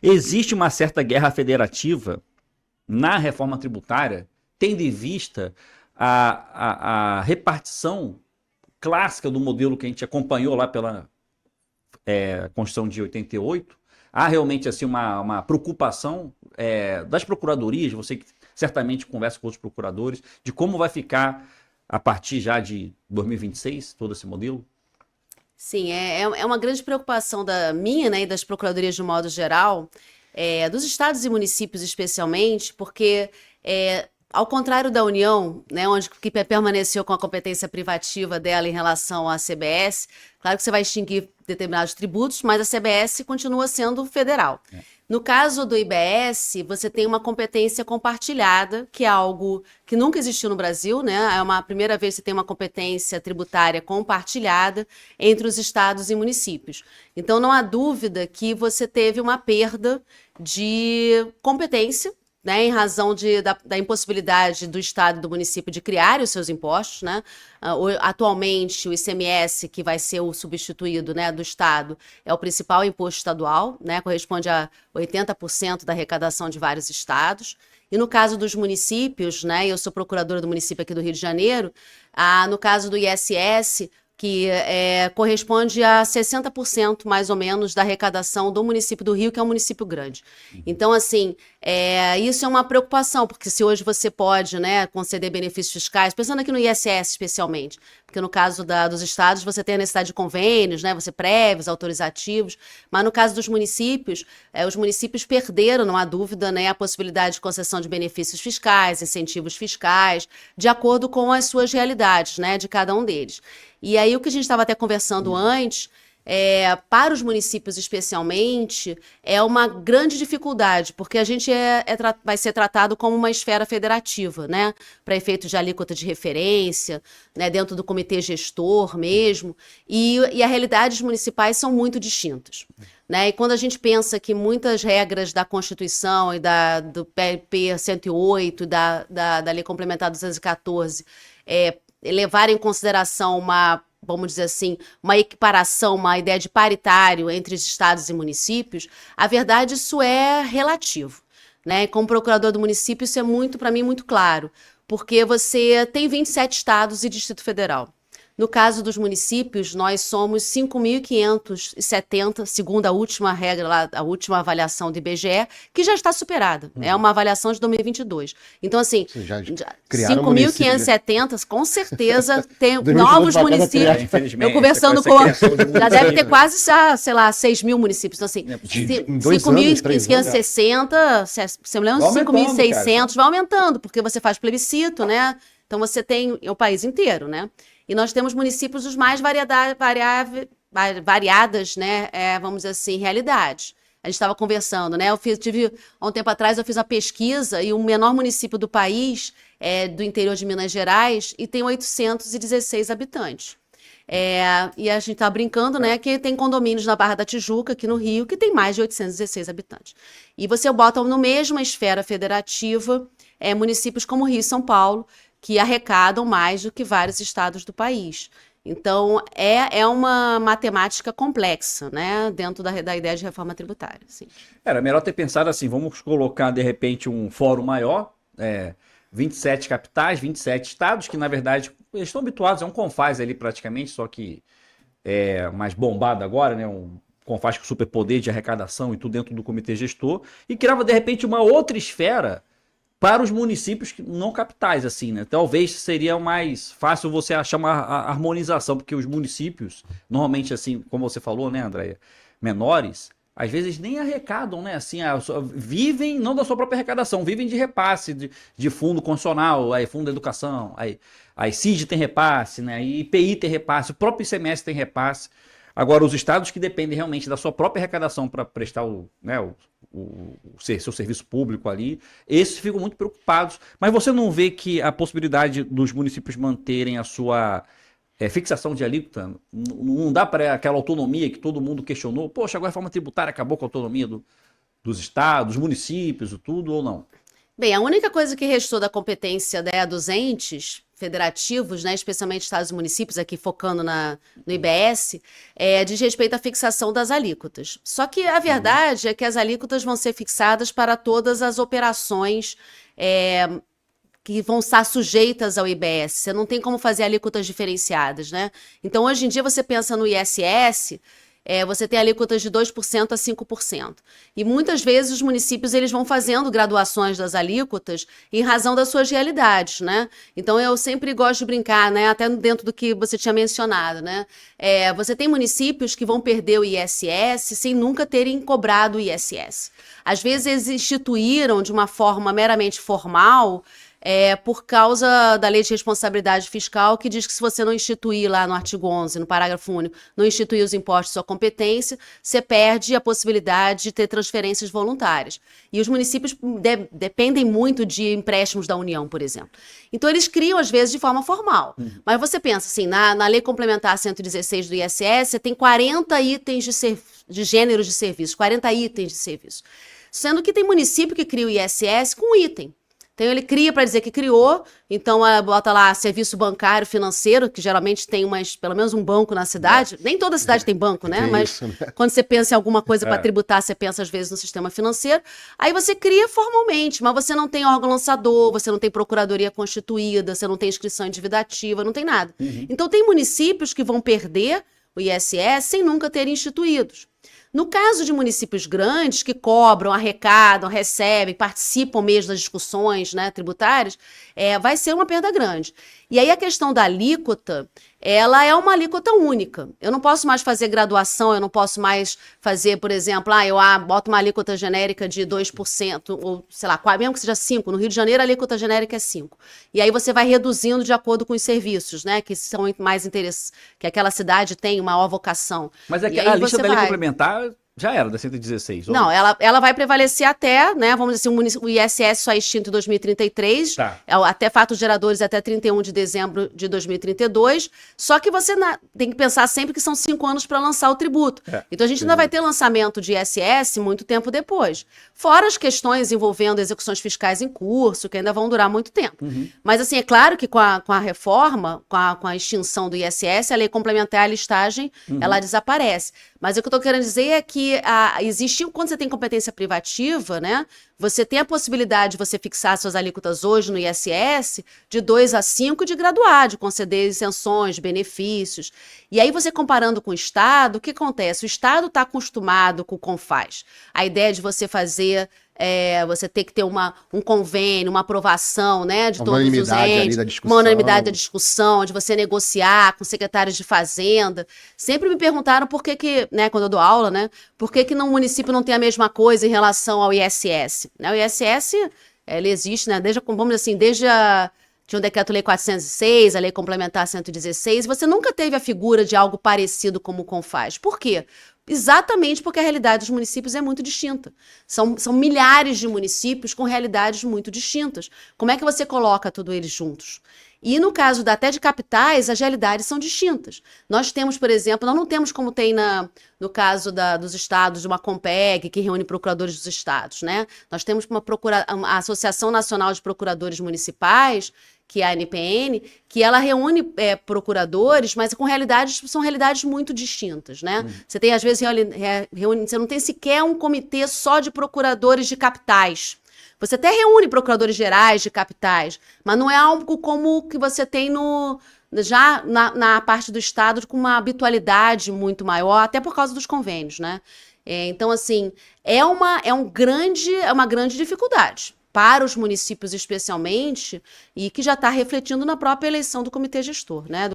Existe uma certa guerra federativa na reforma tributária, tendo em vista a repartição clássica do modelo que a gente acompanhou lá pela Constituição de 88. Há realmente assim uma preocupação das procuradorias, você que certamente conversa com outros procuradores, de como vai ficar a partir já de 2026 todo esse modelo? Sim, é uma grande preocupação da minha, né, e das procuradorias de um modo geral, dos estados e municípios especialmente, porque ao contrário da União, né, onde que permaneceu com a competência privativa dela em relação à CBS, claro que você vai extinguir determinados tributos, mas a CBS continua sendo federal. No caso do IBS, você tem uma competência compartilhada, que é algo que nunca existiu no Brasil, né? É uma primeira vez que você tem uma competência tributária compartilhada entre os estados e municípios. Então, não há dúvida que você teve uma perda de competência, né, em razão da impossibilidade do Estado e do município de criarem os seus impostos, né? Atualmente, o ICMS, que vai ser o substituído, né, do Estado, é o principal imposto estadual, né, corresponde a 80% da arrecadação de vários estados. E no caso dos municípios, né, eu sou procuradora do município aqui do Rio de Janeiro, no caso do ISS, que corresponde a 60% mais ou menos da arrecadação do município do Rio, que é um município grande. Então, assim, isso é uma preocupação, porque se hoje você pode, né, conceder benefícios fiscais, pensando aqui no ISS especialmente, porque no caso dos estados você tem a necessidade de convênios, né, você prévios, autorizativos, mas no caso dos municípios, os municípios perderam, não há dúvida, né, a possibilidade de concessão de benefícios fiscais, incentivos fiscais, de acordo com as suas realidades, né, de cada um deles. E aí o que a gente estava até conversando antes, para os municípios especialmente, é uma grande dificuldade, porque a gente vai ser tratado como uma esfera federativa, né? Para efeitos de alíquota de referência, né? Dentro do comitê gestor mesmo, e as realidades municipais são muito distintas. Né? E quando a gente pensa que muitas regras da Constituição e do PLP 108, da Lei Complementar 214, levar em consideração vamos dizer assim, uma equiparação, uma ideia de paritário entre os estados e municípios, a verdade, isso é relativo. Né? Como procurador do município, isso é para mim, muito claro, porque você tem 27 estados e Distrito Federal. No caso dos municípios, nós somos 5.570, segundo a última regra, lá, a última avaliação do IBGE, que já está superada. É uma avaliação de 2022. Então, assim, 5.570, com certeza, tem novos municípios. Eu conversando com... Já deve ter quase, sei lá, 6 mil municípios. Então, assim, 5.560, se eu me lembro, 5.600, vai aumentando, porque você faz plebiscito, né? Então, você tem o país inteiro, né? E nós temos municípios dos mais variadas, né, vamos dizer assim, realidades. A gente estava conversando, né? Há um tempo atrás, eu fiz uma pesquisa e o menor município do país é do interior de Minas Gerais e tem 816 habitantes. E a gente está brincando, né, que tem condomínios na Barra da Tijuca, aqui no Rio, que tem mais de 816 habitantes. E você bota no mesma esfera federativa municípios como Rio e São Paulo, que arrecadam mais do que vários estados do país. Então, é uma matemática complexa, né, dentro da ideia de reforma tributária. Sim. Era melhor ter pensado assim, vamos colocar, de repente, um fórum maior, 27 capitais, 27 estados, que, na verdade, eles estão habituados, é um CONFAS ali praticamente, só que mais bombado agora, né, um CONFAS com superpoder de arrecadação e tudo dentro do comitê gestor, e criava, de repente, uma outra esfera para os municípios não capitais, assim, né? Talvez seria mais fácil você achar uma harmonização, porque os municípios, normalmente, assim, como você falou, né, Andréia, menores, às vezes nem arrecadam, né? Assim, vivem não da sua própria arrecadação, vivem de repasse, de fundo constitucional, aí fundo da educação, aí CID tem repasse, né? Aí IPI tem repasse, o próprio ICMS tem repasse. Agora, os estados que dependem realmente da sua própria arrecadação para prestar seu serviço público ali, esses ficam muito preocupados. Mas você não vê que a possibilidade dos municípios manterem a sua fixação de alíquota não dá para aquela autonomia que todo mundo questionou? Poxa, agora a reforma tributária acabou com a autonomia dos estados, dos municípios, tudo, ou não? Bem, a única coisa que restou da competência dos entes federativos, né, especialmente estados e municípios, aqui focando no IBS, diz respeito à fixação das alíquotas. Só que a verdade é que as alíquotas vão ser fixadas para todas as operações que vão estar sujeitas ao IBS. Você não tem como fazer alíquotas diferenciadas, né? Então, hoje em dia, você pensa no ISS, você tem alíquotas de 2% a 5%. E muitas vezes os municípios eles vão fazendo graduações das alíquotas em razão das suas realidades, né? Então eu sempre gosto de brincar, né? Até dentro do que você tinha mencionado, né? Você tem municípios que vão perder o ISS sem nunca terem cobrado o ISS. Às vezes eles instituíram de uma forma meramente formal, por causa da Lei de Responsabilidade Fiscal, que diz que se você não instituir lá no artigo 11, no parágrafo único, não instituir os impostos de sua competência, você perde a possibilidade de ter transferências voluntárias. E os municípios dependem muito de empréstimos da União, por exemplo. Então, eles criam, às vezes, de forma formal. Mas você pensa assim, na Lei Complementar 116 do ISS, você tem 40 itens de gêneros de serviço, 40 itens de serviço. Sendo que tem município que cria o ISS com item. Então, ele cria para dizer que criou, então bota lá serviço bancário, financeiro, que geralmente tem pelo menos um banco na cidade. Nem toda cidade tem banco, né? Mas isso, né? Quando você pensa em alguma coisa para tributar, você pensa às vezes no sistema financeiro. Aí você cria formalmente, mas você não tem órgão lançador, você não tem procuradoria constituída, você não tem inscrição em dívida ativa, não tem nada. Então, tem municípios que vão perder o ISS sem nunca terem instituídos. No caso de municípios grandes que cobram, arrecadam, recebem, participam mesmo das discussões, né, tributárias, vai ser uma perda grande. E aí a questão da alíquota, ela é uma alíquota única. Eu não posso mais fazer graduação, eu não posso mais fazer, por exemplo, eu boto uma alíquota genérica de 2%, ou sei lá, mesmo que seja 5%. No Rio de Janeiro a alíquota genérica é 5%. E aí você vai reduzindo de acordo com os serviços, né, que são mais interessantes, que aquela cidade tem maior vocação. Mas a lista da lei complementar já era, da 116? Não, ela vai prevalecer até, né, vamos dizer assim, o ISS só é extinto em 2033, até fatos geradores até 31 de dezembro de 2032, só que você tem que pensar sempre que são 5 anos para lançar o tributo. Então a gente ainda vai ter lançamento de ISS muito tempo depois. Fora as questões envolvendo execuções fiscais em curso, que ainda vão durar muito tempo. Mas assim, é claro que com a reforma, com a extinção do ISS, a lei complementar a listagem, ela desaparece. Mas o que eu estou querendo dizer é que quando você tem competência privativa, né, você tem a possibilidade de você fixar suas alíquotas hoje no ISS de 2 a 5 de graduar, de conceder isenções, benefícios. E aí você comparando com o Estado, o que acontece? O Estado está acostumado com o CONFAZ. A ideia de você fazer... você ter que ter um convênio, uma aprovação, né, de todos os entes, uma unanimidade da discussão, de você negociar com secretários de fazenda. Sempre me perguntaram por que, né, quando eu dou aula, né, por que no município não tem a mesma coisa em relação ao ISS. O ISS, ele existe, né, vamos dizer assim, tinha o Decreto-Lei 406, a Lei Complementar 116, você nunca teve a figura de algo parecido como o CONFAZ. Por quê? Exatamente porque a realidade dos municípios é muito distinta. São milhares de municípios com realidades muito distintas. Como é que você coloca todos eles juntos? E no caso até de capitais, as realidades são distintas. Nós temos, por exemplo, nós não temos como tem no caso dos estados, uma Compeg, que reúne procuradores dos estados, né? Nós temos a Associação Nacional de Procuradores Municipais, que é a ANPN, que ela reúne procuradores, mas são realidades muito distintas, né? Você tem, às vezes, você não tem sequer um comitê só de procuradores de capitais. Você até reúne procuradores gerais de capitais, mas não é algo como o que você tem já na parte do Estado com uma habitualidade muito maior, até por causa dos convênios, né? Então, assim, é uma grande dificuldade para os municípios especialmente, e que já está refletindo na própria eleição do comitê gestor, né?